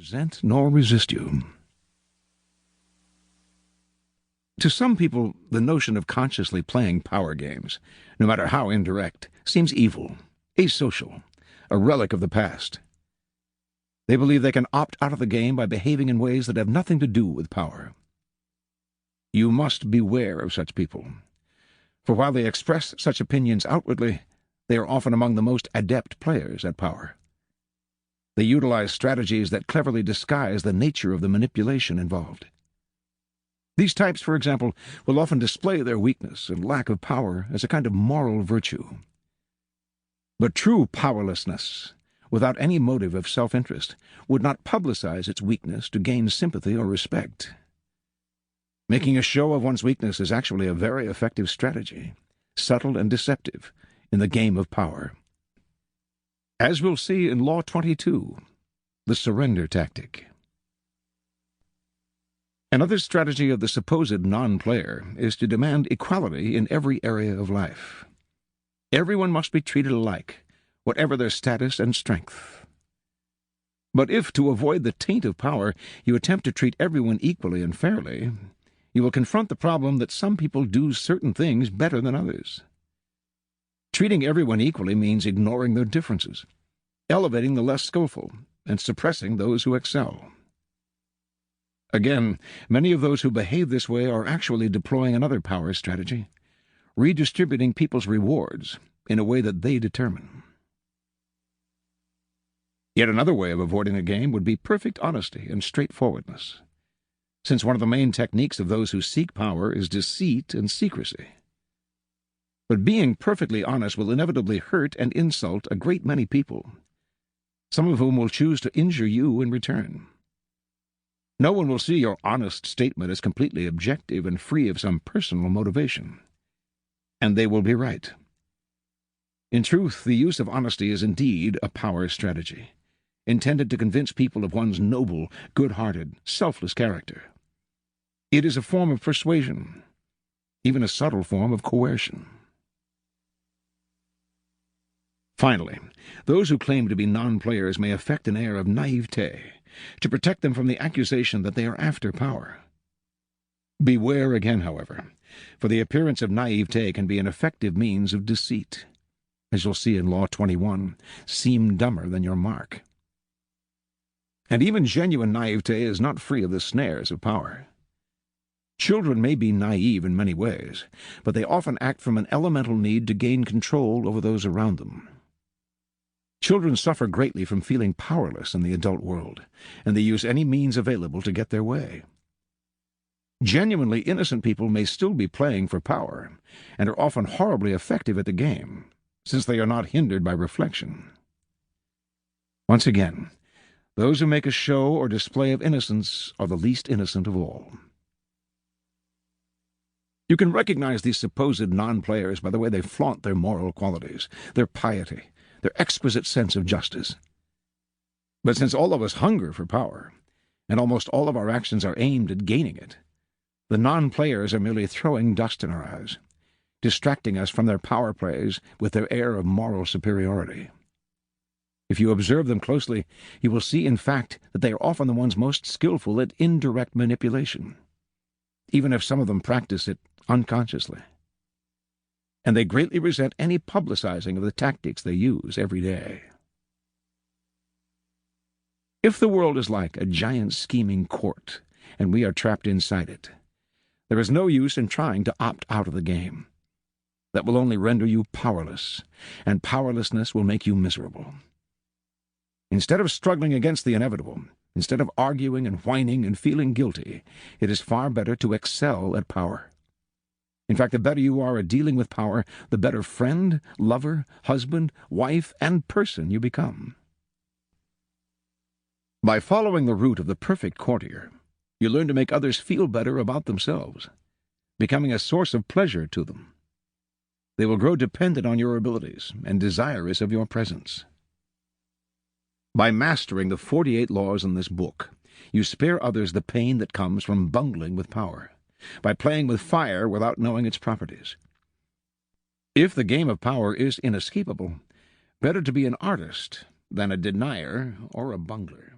resent nor resist you. To some people, the notion of consciously playing power games, no matter how indirect, seems evil, asocial, a relic of the past. They believe they can opt out of the game by behaving in ways that have nothing to do with power. You must beware of such people, for while they express such opinions outwardly, they are often among the most adept players at power. They utilize strategies that cleverly disguise the nature of the manipulation involved. These types, for example, will often display their weakness and lack of power as a kind of moral virtue. But true powerlessness, without any motive of self-interest, would not publicize its weakness to gain sympathy or respect. Making a show of one's weakness is actually a very effective strategy, subtle and deceptive, in the game of power. As we'll see in Law 22, the surrender tactic. Another strategy of the supposed non-player is to demand equality in every area of life. Everyone must be treated alike, whatever their status and strength. But if, to avoid the taint of power, you attempt to treat everyone equally and fairly, you will confront the problem that some people do certain things better than others. Treating everyone equally means ignoring their differences, elevating the less skillful, and suppressing those who excel. Again, many of those who behave this way are actually deploying another power strategy, redistributing people's rewards in a way that they determine. Yet another way of avoiding a game would be perfect honesty and straightforwardness, since one of the main techniques of those who seek power is deceit and secrecy. But being perfectly honest will inevitably hurt and insult a great many people, some of whom will choose to injure you in return. No one will see your honest statement as completely objective and free of some personal motivation. And they will be right. In truth, the use of honesty is indeed a power strategy, intended to convince people of one's noble, good-hearted, selfless character. It is a form of persuasion, even a subtle form of coercion. Finally, those who claim to be non-players may affect an air of naivete to protect them from the accusation that they are after power. Beware again, however, for the appearance of naivete can be an effective means of deceit. As you'll see in Law 21, seem dumber than your mark. And even genuine naivete is not free of the snares of power. Children may be naive in many ways, but they often act from an elemental need to gain control over those around them. Children suffer greatly from feeling powerless in the adult world, and they use any means available to get their way. Genuinely innocent people may still be playing for power, and are often horribly effective at the game, since they are not hindered by reflection. Once again, those who make a show or display of innocence are the least innocent of all. You can recognize these supposed non-players by the way they flaunt their moral qualities, their piety, their exquisite sense of justice. But since all of us hunger for power, and almost all of our actions are aimed at gaining it, the non-players are merely throwing dust in our eyes, distracting us from their power plays with their air of moral superiority. If you observe them closely, you will see, in fact, that they are often the ones most skillful at indirect manipulation, even if some of them practice it unconsciously. And they greatly resent any publicizing of the tactics they use every day. If the world is like a giant scheming court, and we are trapped inside it, there is no use in trying to opt out of the game. That will only render you powerless, and powerlessness will make you miserable. Instead of struggling against the inevitable, instead of arguing and whining and feeling guilty, it is far better to excel at power. In fact, the better you are at dealing with power, the better friend, lover, husband, wife, and person you become. By following the route of the perfect courtier, you learn to make others feel better about themselves, becoming a source of pleasure to them. They will grow dependent on your abilities and desirous of your presence. By mastering the 48 laws in this book, you spare others the pain that comes from bungling with power, by playing with fire without knowing its properties. If the game of power is inescapable, better to be an artist than a denier or a bungler.